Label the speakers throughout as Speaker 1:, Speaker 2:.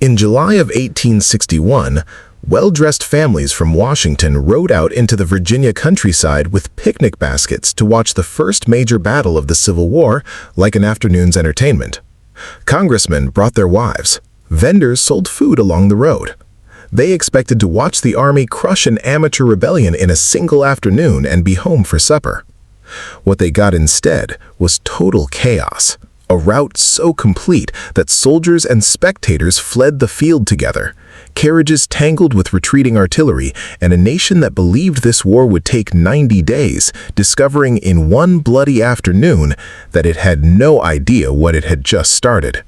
Speaker 1: In July of 1861, well-dressed families from Washington rode out into the Virginia countryside with picnic baskets to watch the first major battle of the Civil War like an afternoon's entertainment. Congressmen brought their wives. Vendors sold food along the road. They expected to watch the army crush an amateur rebellion in a single afternoon and be home for supper. What they got instead was total chaos. A rout so complete that soldiers and spectators fled the field together, carriages tangled with retreating artillery, and a nation that believed this war would take 90 days, discovering in one bloody afternoon that it had no idea what it had just started.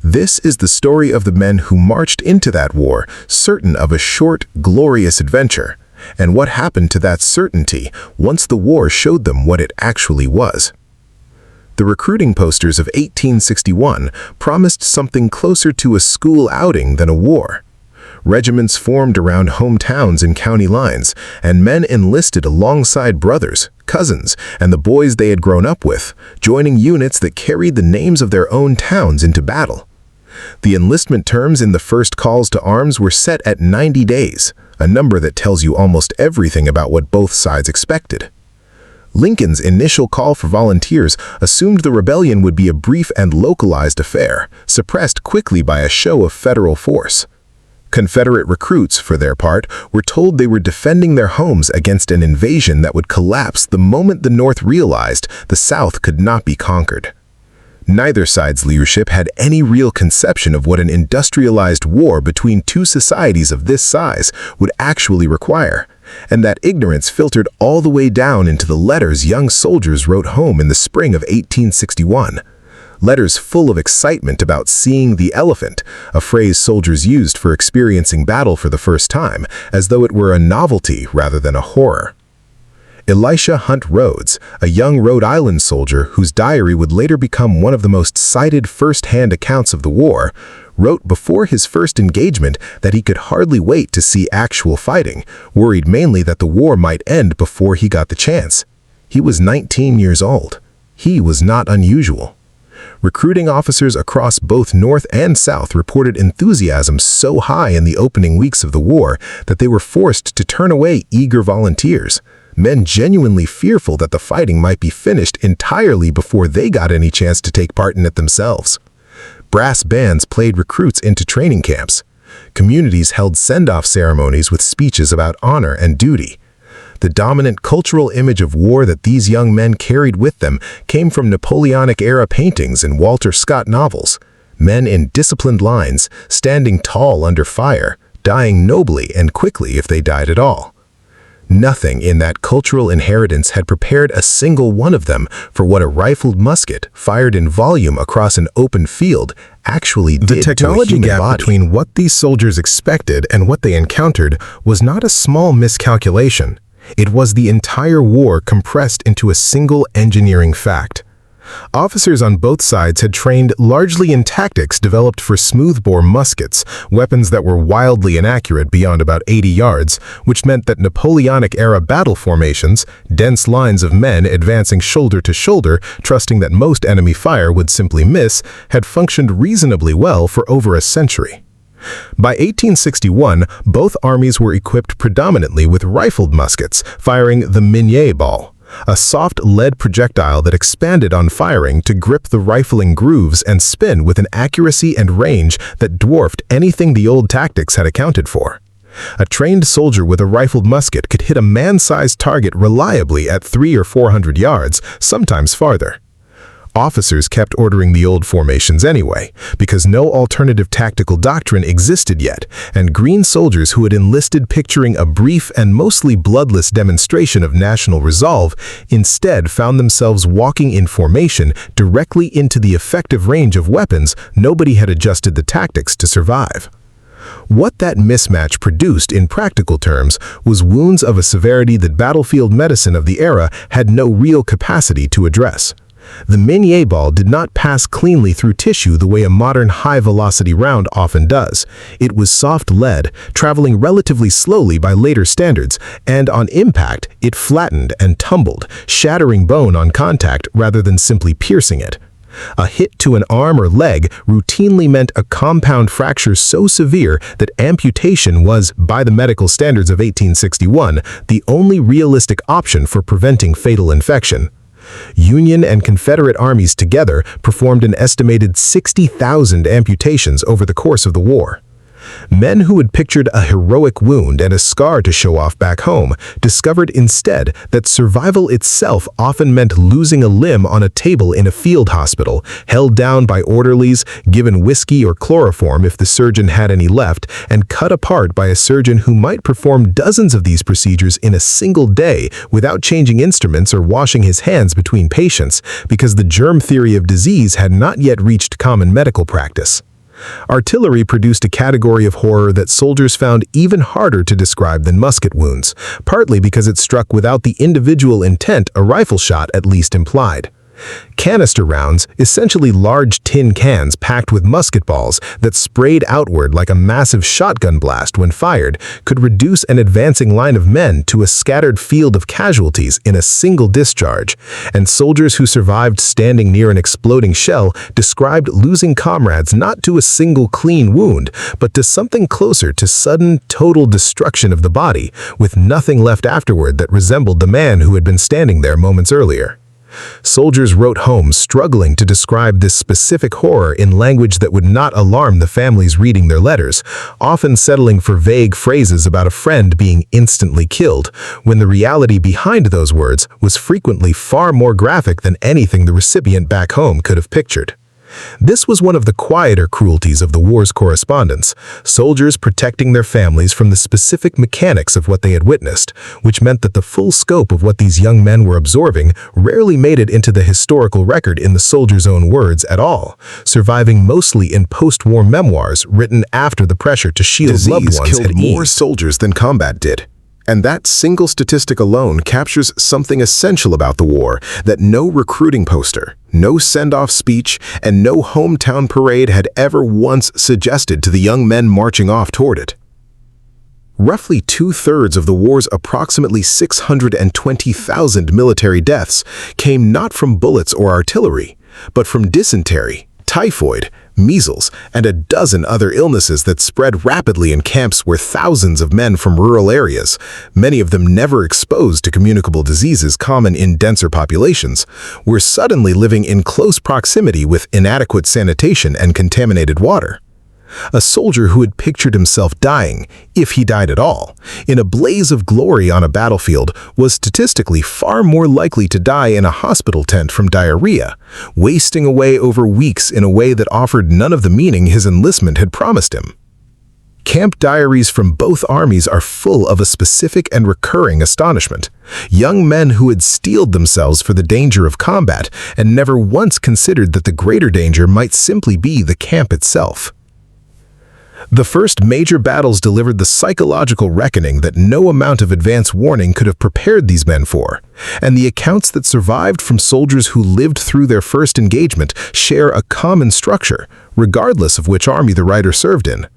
Speaker 1: This is the story of the men who marched into that war, certain of a short, glorious adventure, and what happened to that certainty once the war showed them what it actually was. The recruiting posters of 1861 promised something closer to a school outing than a war. Regiments formed around hometowns and county lines, and men enlisted alongside brothers, cousins, and the boys they had grown up with, joining units that carried the names of their own towns into battle. The enlistment terms in the first calls to arms were set at 90 days, a number that tells you almost everything about what both sides expected. Lincoln's initial call for volunteers assumed the rebellion would be a brief and localized affair, suppressed quickly by a show of federal force. Confederate recruits, for their part, were told they were defending their homes against an invasion that would collapse the moment the North realized the South could not be conquered. Neither side's leadership had any real conception of what an industrialized war between two societies of this size would actually require, and that ignorance filtered all the way down into the letters young soldiers wrote home in the spring of 1861. Letters full of excitement about seeing the elephant, a phrase soldiers used for experiencing battle for the first time, as though it were a novelty rather than a horror. Elisha Hunt Rhodes, a young Rhode Island soldier whose diary would later become one of the most cited first-hand accounts of the war, wrote before his first engagement that he could hardly wait to see actual fighting, worried mainly that the war might end before he got the chance. He was 19 years old. He was not unusual. Recruiting officers across both North and South reported enthusiasm so high in the opening weeks of the war that they were forced to turn away eager volunteers, men genuinely fearful that the fighting might be finished entirely before they got any chance to take part in it themselves. Brass bands played recruits into training camps. Communities held send-off ceremonies with speeches about honor and duty. The dominant cultural image of war that these young men carried with them came from Napoleonic-era paintings and Walter Scott novels. Men in disciplined lines, standing tall under fire, dying nobly and quickly if they died at all. Nothing in that cultural inheritance had prepared a single one of them for what a rifled musket, fired in volume across an open field, actually did to a human body. The technology gap between what these soldiers expected and what they encountered was not a small miscalculation. It was the entire war compressed into a single engineering fact. Officers on both sides had trained largely in tactics developed for smoothbore muskets, weapons that were wildly inaccurate beyond about 80 yards, which meant that Napoleonic-era battle formations, dense lines of men advancing shoulder to shoulder, trusting that most enemy fire would simply miss, had functioned reasonably well for over a century. By 1861, both armies were equipped predominantly with rifled muskets, firing the Minié ball, a soft lead projectile that expanded on firing to grip the rifling grooves and spin with an accuracy and range that dwarfed anything the old tactics had accounted for. A trained soldier with a rifled musket could hit a man-sized target reliably at 300 or 400 yards, sometimes farther. Officers kept ordering the old formations anyway, because no alternative tactical doctrine existed yet, and green soldiers who had enlisted picturing a brief and mostly bloodless demonstration of national resolve instead found themselves walking in formation directly into the effective range of weapons nobody had adjusted the tactics to survive. What that mismatch produced in practical terms was wounds of a severity that battlefield medicine of the era had no real capacity to address. The Minié ball did not pass cleanly through tissue the way a modern high-velocity round often does. It was soft lead, traveling relatively slowly by later standards, and on impact, it flattened and tumbled, shattering bone on contact rather than simply piercing it. A hit to an arm or leg routinely meant a compound fracture so severe that amputation was, by the medical standards of 1861, the only realistic option for preventing fatal infection. Union and Confederate armies together performed an estimated 60,000 amputations over the course of the war. Men who had pictured a heroic wound and a scar to show off back home discovered instead that survival itself often meant losing a limb on a table in a field hospital, held down by orderlies, given whiskey or chloroform if the surgeon had any left, and cut apart by a surgeon who might perform dozens of these procedures in a single day without changing instruments or washing his hands between patients, because the germ theory of disease had not yet reached common medical practice. Artillery produced a category of horror that soldiers found even harder to describe than musket wounds, partly because it struck without the individual intent a rifle shot at least implied. Canister rounds, essentially large tin cans packed with musket balls that sprayed outward like a massive shotgun blast when fired, could reduce an advancing line of men to a scattered field of casualties in a single discharge, and soldiers who survived standing near an exploding shell described losing comrades not to a single clean wound, but to something closer to sudden, total destruction of the body, with nothing left afterward that resembled the man who had been standing there moments earlier. Soldiers wrote home struggling to describe this specific horror in language that would not alarm the families reading their letters, often settling for vague phrases about a friend being instantly killed, when the reality behind those words was frequently far more graphic than anything the recipient back home could have pictured. This was one of the quieter cruelties of the war's correspondence, soldiers protecting their families from the specific mechanics of what they had witnessed, which meant that the full scope of what these young men were absorbing rarely made it into the historical record in the soldiers' own words at all, surviving mostly in post-war memoirs written after the pressure to shield loved ones had eased. More soldiers than combat did. And that single statistic alone captures something essential about the war that no recruiting poster, no send-off speech, and no hometown parade had ever once suggested to the young men marching off toward it. Roughly two-thirds of the war's approximately 620,000 military deaths came not from bullets or artillery, but from dysentery, typhoid, measles, and a dozen other illnesses that spread rapidly in camps where thousands of men from rural areas, many of them never exposed to communicable diseases common in denser populations, were suddenly living in close proximity with inadequate sanitation and contaminated water. A soldier who had pictured himself dying, if he died at all, in a blaze of glory on a battlefield was statistically far more likely to die in a hospital tent from diarrhea, wasting away over weeks in a way that offered none of the meaning his enlistment had promised him. Camp diaries from both armies are full of a specific and recurring astonishment. Young men who had steeled themselves for the danger of combat and never once considered that the greater danger might simply be the camp itself. The first major battles delivered the psychological reckoning that no amount of advance warning could have prepared these men for, and the accounts that survived from soldiers who lived through their first engagement share a common structure, regardless of which army the writer served in.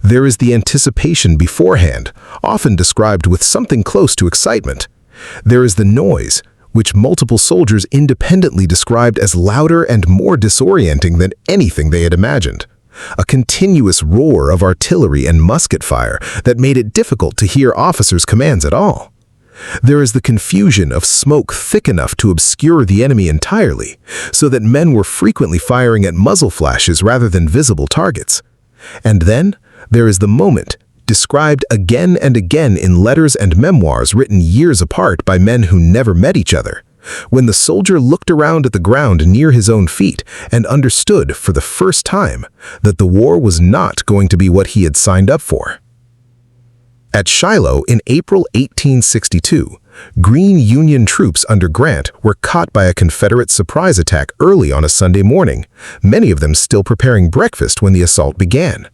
Speaker 1: There is the anticipation beforehand, often described with something close to excitement. There is the noise, which multiple soldiers independently described as louder and more disorienting than anything they had imagined. A continuous roar of artillery and musket fire that made it difficult to hear officers' commands at all. There is the confusion of smoke thick enough to obscure the enemy entirely, so that men were frequently firing at muzzle flashes rather than visible targets. And then there is the moment, described again and again in letters and memoirs written years apart by men who never met each other, when the soldier looked around at the ground near his own feet and understood for the first time that the war was not going to be what he had signed up for. At Shiloh in April 1862, Green Union troops under Grant were caught by a Confederate surprise attack early on a Sunday morning, many of them still preparing breakfast when the assault began.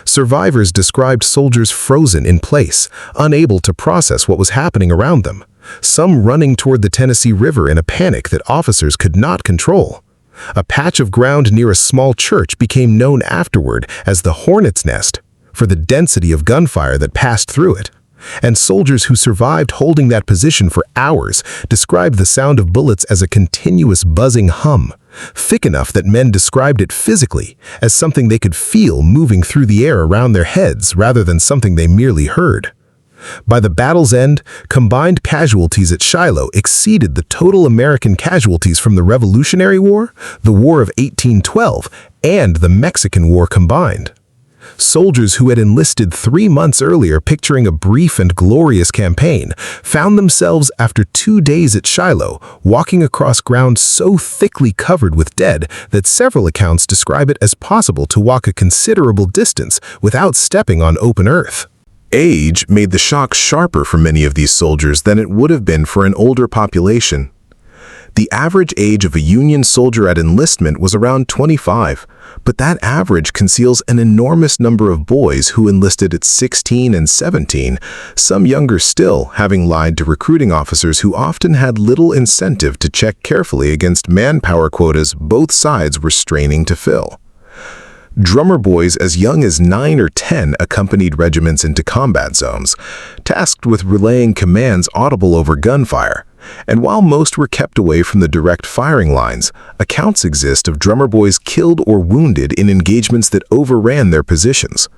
Speaker 1: Survivors described soldiers frozen in place, unable to process what was happening around them, some running toward the Tennessee River in a panic that officers could not control. A patch of ground near a small church became known afterward as the Hornet's Nest, for the density of gunfire that passed through it. And soldiers who survived holding that position for hours described the sound of bullets as a continuous buzzing hum, thick enough that men described it physically as something they could feel moving through the air around their heads rather than something they merely heard. By the battle's end, combined casualties at Shiloh exceeded the total American casualties from the Revolutionary War, the War of 1812, and the Mexican War combined. Soldiers who had enlisted 3 months earlier picturing a brief and glorious campaign found themselves after 2 days at Shiloh walking across ground so thickly covered with dead that several accounts describe it as possible to walk a considerable distance without stepping on open earth. Age made the shock sharper for many of these soldiers than it would have been for an older population. The average age of a Union soldier at enlistment was around 25, but that average conceals an enormous number of boys who enlisted at 16 and 17, some younger still, having lied to recruiting officers who often had little incentive to check carefully against manpower quotas both sides were straining to fill. Drummer boys as young as 9 or 10 accompanied regiments into combat zones, tasked with relaying commands audible over gunfire. And while most were kept away from the direct firing lines, accounts exist of drummer boys killed or wounded in engagements that overran their positions.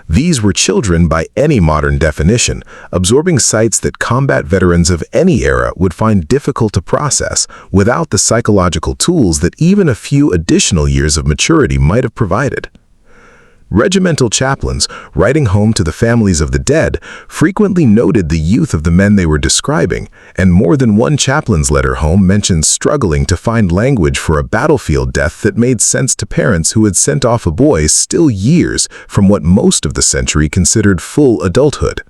Speaker 1: These were children by any modern definition, absorbing sights that combat veterans of any era would find difficult to process without the psychological tools that even a few additional years of maturity might have provided. Regimental chaplains, writing home to the families of the dead, frequently noted the youth of the men they were describing, and more than one chaplain's letter home mentioned struggling to find language for a battlefield death that made sense to parents who had sent off a boy still years from what most of the century considered full adulthood.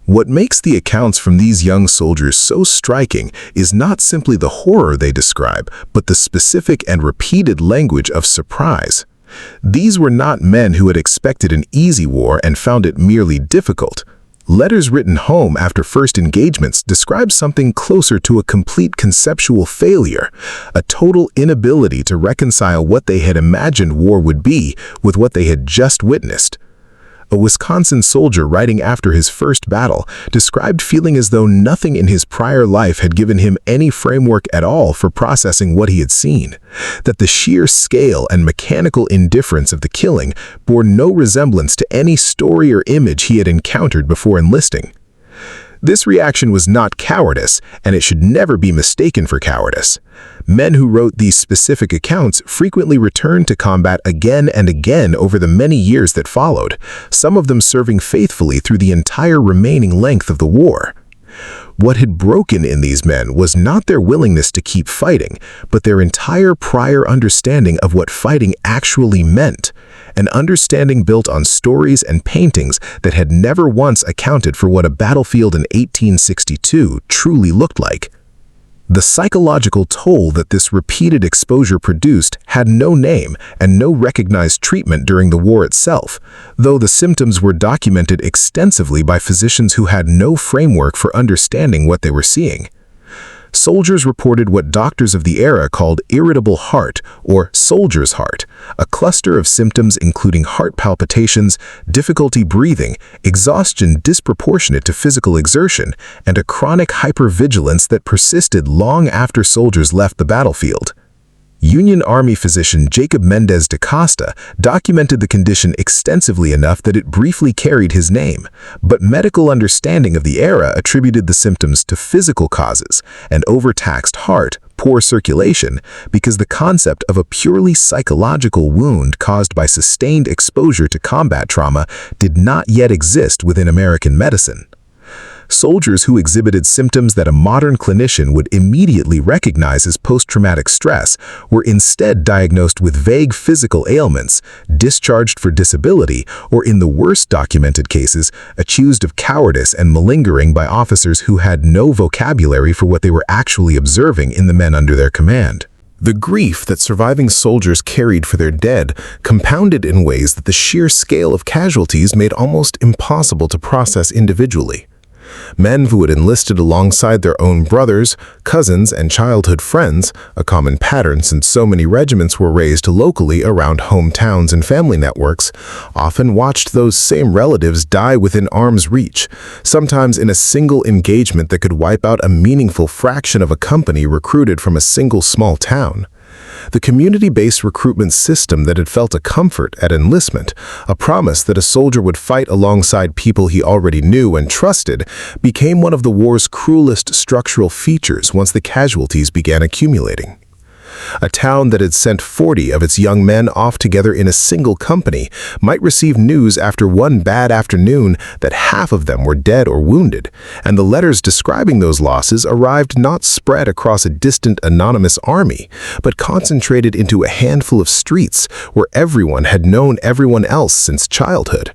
Speaker 1: What makes the accounts from these young soldiers so striking is not simply the horror they describe, but the specific and repeated language of surprise. These were not men who had expected an easy war and found it merely difficult. Letters written home after first engagements describe something closer to a complete conceptual failure, a total inability to reconcile what they had imagined war would be with what they had just witnessed. A Wisconsin soldier writing after his first battle described feeling as though nothing in his prior life had given him any framework at all for processing what he had seen, that the sheer scale and mechanical indifference of the killing bore no resemblance to any story or image he had encountered before enlisting. This reaction was not cowardice, and it should never be mistaken for cowardice. Men who wrote these specific accounts frequently returned to combat again and again over the many years that followed, some of them serving faithfully through the entire remaining length of the war. What had broken in these men was not their willingness to keep fighting, but their entire prior understanding of what fighting actually meant, an understanding built on stories and paintings that had never once accounted for what a battlefield in 1862 truly looked like. The psychological toll that this repeated exposure produced had no name and no recognized treatment during the war itself, though the symptoms were documented extensively by physicians who had no framework for understanding what they were seeing. Soldiers reported what doctors of the era called irritable heart or soldier's heart, a cluster of symptoms including heart palpitations, difficulty breathing, exhaustion disproportionate to physical exertion, and a chronic hypervigilance that persisted long after soldiers left the battlefield. Union Army physician Jacob Mendez da Costa documented the condition extensively enough that it briefly carried his name, but medical understanding of the era attributed the symptoms to physical causes, an overtaxed heart, poor circulation, because the concept of a purely psychological wound caused by sustained exposure to combat trauma did not yet exist within American medicine. Soldiers who exhibited symptoms that a modern clinician would immediately recognize as post-traumatic stress were instead diagnosed with vague physical ailments, discharged for disability, or in the worst documented cases, accused of cowardice and malingering by officers who had no vocabulary for what they were actually observing in the men under their command. The grief that surviving soldiers carried for their dead compounded in ways that the sheer scale of casualties made almost impossible to process individually. Men who had enlisted alongside their own brothers, cousins, and childhood friends, a common pattern since so many regiments were raised locally around hometowns and family networks, often watched those same relatives die within arm's reach, sometimes in a single engagement that could wipe out a meaningful fraction of a company recruited from a single small town. The community-based recruitment system that had felt a comfort at enlistment, a promise that a soldier would fight alongside people he already knew and trusted, became one of the war's cruelest structural features once the casualties began accumulating. A town that had sent 40 of its young men off together in a single company might receive news after one bad afternoon that half of them were dead or wounded, and the letters describing those losses arrived not spread across a distant anonymous army, but concentrated into a handful of streets where everyone had known everyone else since childhood.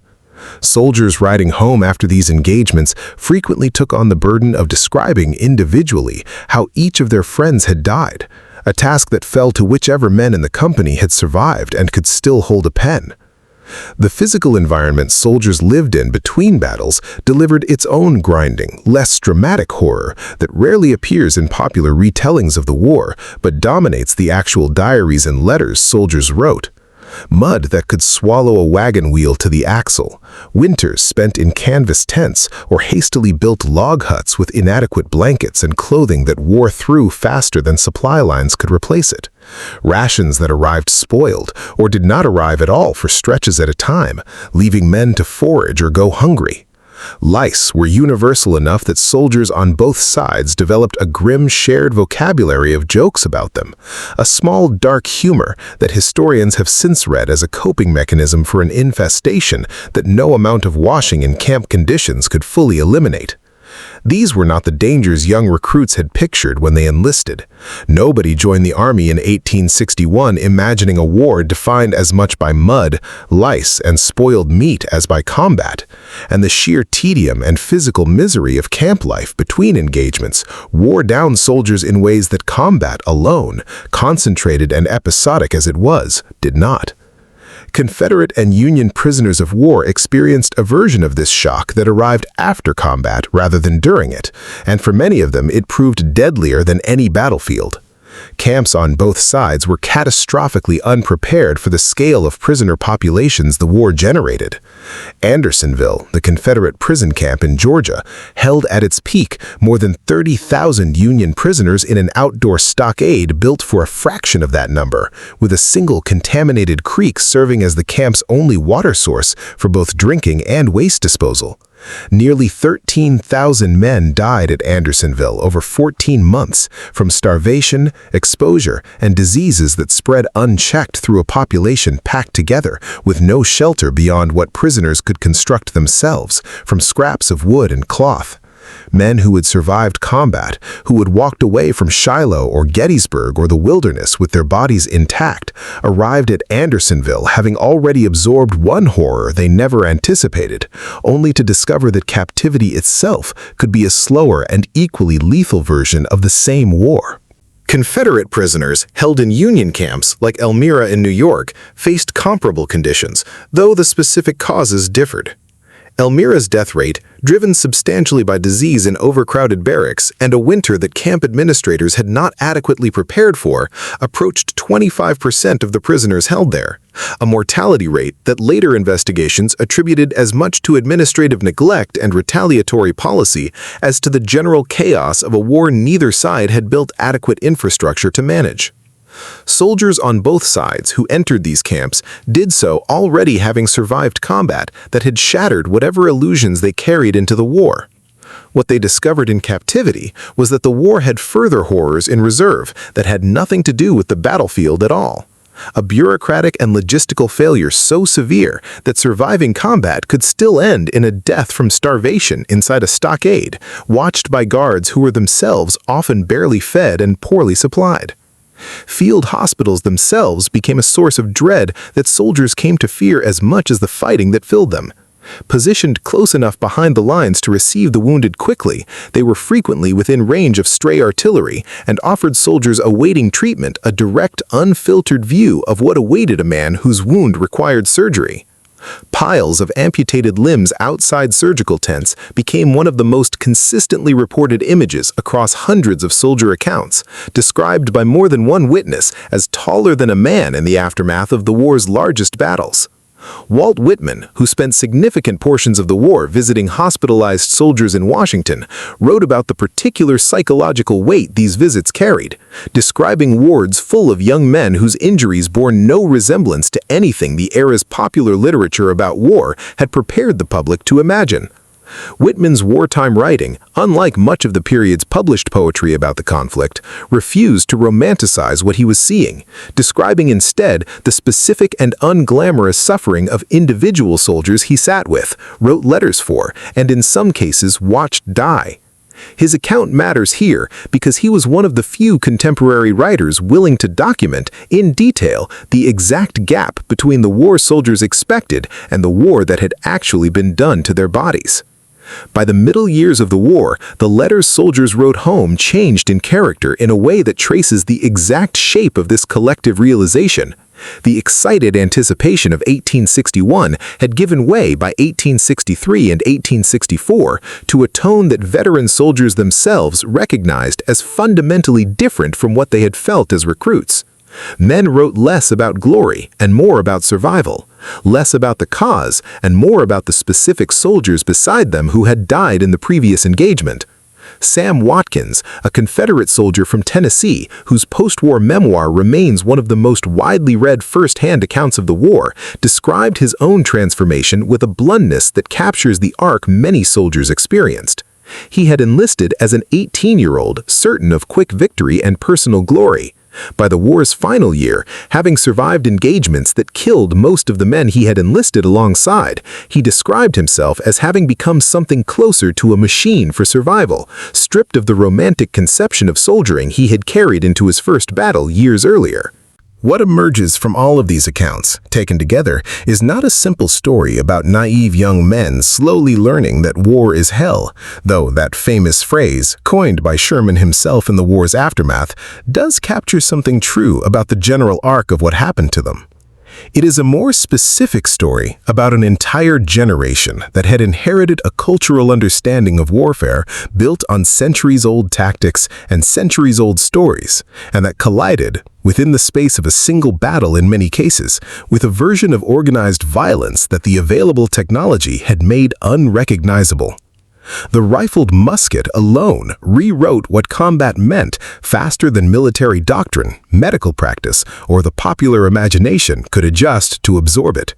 Speaker 1: Soldiers riding home after these engagements frequently took on the burden of describing individually how each of their friends had died, a task that fell to whichever men in the company had survived and could still hold a pen. The physical environment soldiers lived in between battles delivered its own grinding, less dramatic horror that rarely appears in popular retellings of the war, but dominates the actual diaries and letters soldiers wrote. Mud that could swallow a wagon wheel to the axle, winters spent in canvas tents or hastily built log huts with inadequate blankets and clothing that wore through faster than supply lines could replace it, rations that arrived spoiled or did not arrive at all for stretches at a time, leaving men to forage or go hungry. Lice were universal enough that soldiers on both sides developed a grim shared vocabulary of jokes about them, a small dark humor that historians have since read as a coping mechanism for an infestation that no amount of washing in camp conditions could fully eliminate. These were not the dangers young recruits had pictured when they enlisted. Nobody joined the army in 1861 imagining a war defined as much by mud, lice, and spoiled meat as by combat, and the sheer tedium and physical misery of camp life between engagements wore down soldiers in ways that combat alone, concentrated and episodic as it was, did not. Confederate and Union prisoners of war experienced a version of this shock that arrived after combat rather than during it, and for many of them it proved deadlier than any battlefield. Camps on both sides were catastrophically unprepared for the scale of prisoner populations the war generated. Andersonville, the Confederate prison camp in Georgia, held at its peak more than 30,000 Union prisoners in an outdoor stockade built for a fraction of that number, with a single contaminated creek serving as the camp's only water source for both drinking and waste disposal. Nearly 13,000 men died at Andersonville over 14 months from starvation, exposure, and diseases that spread unchecked through a population packed together with no shelter beyond what prisoners could construct themselves from scraps of wood and cloth. Men who had survived combat, who had walked away from Shiloh or Gettysburg or the wilderness with their bodies intact, arrived at Andersonville having already absorbed one horror they never anticipated, only to discover that captivity itself could be a slower and equally lethal version of the same war. Confederate prisoners held in Union camps like Elmira in New York faced comparable conditions, though the specific causes differed. Elmira's death rate, driven substantially by disease in overcrowded barracks and a winter that camp administrators had not adequately prepared for, approached 25% of the prisoners held there, a mortality rate that later investigations attributed as much to administrative neglect and retaliatory policy as to the general chaos of a war neither side had built adequate infrastructure to manage. Soldiers on both sides who entered these camps did so already having survived combat that had shattered whatever illusions they carried into the war. What they discovered in captivity was that the war had further horrors in reserve that had nothing to do with the battlefield at all. A bureaucratic and logistical failure so severe that surviving combat could still end in a death from starvation inside a stockade, watched by guards who were themselves often barely fed and poorly supplied. Field hospitals themselves became a source of dread that soldiers came to fear as much as the fighting that filled them. Positioned close enough behind the lines to receive the wounded quickly, they were frequently within range of stray artillery and offered soldiers awaiting treatment a direct, unfiltered view of what awaited a man whose wound required surgery. Piles of amputated limbs outside surgical tents became one of the most consistently reported images across hundreds of soldier accounts, described by more than one witness as taller than a man in the aftermath of the war's largest battles. Walt Whitman, who spent significant portions of the war visiting hospitalized soldiers in Washington, wrote about the particular psychological weight these visits carried, describing wards full of young men whose injuries bore no resemblance to anything the era's popular literature about war had prepared the public to imagine. Whitman's wartime writing, unlike much of the period's published poetry about the conflict, refused to romanticize what he was seeing, describing instead the specific and unglamorous suffering of individual soldiers he sat with, wrote letters for, and in some cases watched die. His account matters here because he was one of the few contemporary writers willing to document, in detail, the exact gap between the war soldiers expected and the war that had actually been done to their bodies. By the middle years of the war, the letters soldiers wrote home changed in character in a way that traces the exact shape of this collective realization. The excited anticipation of 1861 had given way by 1863 and 1864 to a tone that veteran soldiers themselves recognized as fundamentally different from what they had felt as recruits. Men wrote less about glory and more about survival, less about the cause and more about the specific soldiers beside them who had died in the previous engagement. Sam Watkins, a Confederate soldier from Tennessee whose post-war memoir remains one of the most widely read first-hand accounts of the war, described his own transformation with a bluntness that captures the arc many soldiers experienced. He had enlisted as an 18-year-old, certain of quick victory and personal glory. By the war's final year, having survived engagements that killed most of the men he had enlisted alongside, he described himself as having become something closer to a machine for survival, stripped of the romantic conception of soldiering he had carried into his first battle years earlier. What emerges from all of these accounts, taken together, is not a simple story about naive young men slowly learning that war is hell, though that famous phrase, coined by Sherman himself in the war's aftermath, does capture something true about the general arc of what happened to them. It is a more specific story about an entire generation that had inherited a cultural understanding of warfare built on centuries-old tactics and centuries-old stories, and that collided, within the space of a single battle in many cases, with a version of organized violence that the available technology had made unrecognizable. The rifled musket alone rewrote what combat meant faster than military doctrine, medical practice, or the popular imagination could adjust to absorb it.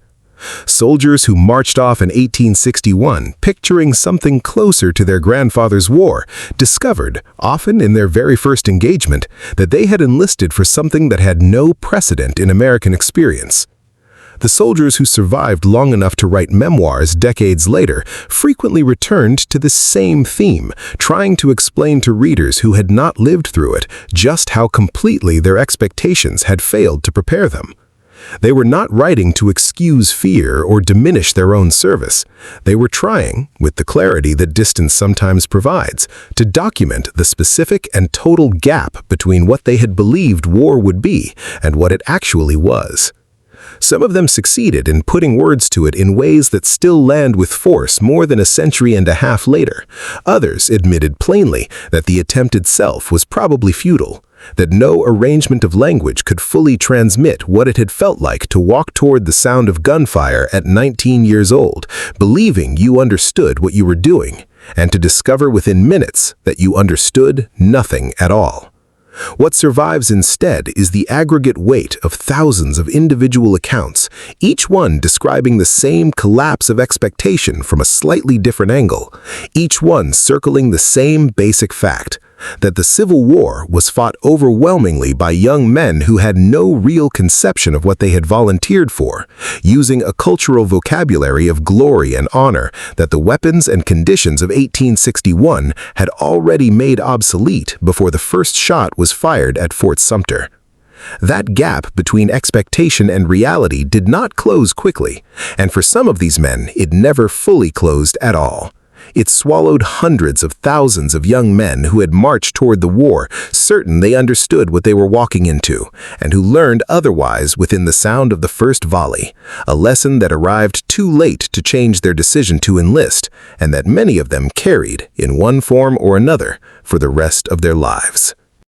Speaker 1: Soldiers who marched off in 1861, picturing something closer to their grandfather's war, discovered, often in their very first engagement, that they had enlisted for something that had no precedent in American experience. The soldiers who survived long enough to write memoirs decades later frequently returned to this same theme, trying to explain to readers who had not lived through it just how completely their expectations had failed to prepare them. They were not writing to excuse fear or diminish their own service. They were trying, with the clarity that distance sometimes provides, to document the specific and total gap between what they had believed war would be and what it actually was. Some of them succeeded in putting words to it in ways that still land with force more than a century and a half later. Others admitted plainly that the attempt itself was probably futile, that no arrangement of language could fully transmit what it had felt like to walk toward the sound of gunfire at 19 years old, believing you understood what you were doing, and to discover within minutes that you understood nothing at all. What survives instead is the aggregate weight of thousands of individual accounts, each one describing the same collapse of expectation from a slightly different angle, each one circling the same basic fact, that the Civil War was fought overwhelmingly by young men who had no real conception of what they had volunteered for, using a cultural vocabulary of glory and honor that the weapons and conditions of 1861 had already made obsolete before the first shot was fired at Fort Sumter. That gap between expectation and reality did not close quickly, and for some of these men, it never fully closed at all. It swallowed hundreds of thousands of young men who had marched toward the war, certain they understood what they were walking into, and who learned otherwise within the sound of the first volley, a lesson that arrived too late to change their decision to enlist, and that many of them carried, in one form or another, for the rest of their lives.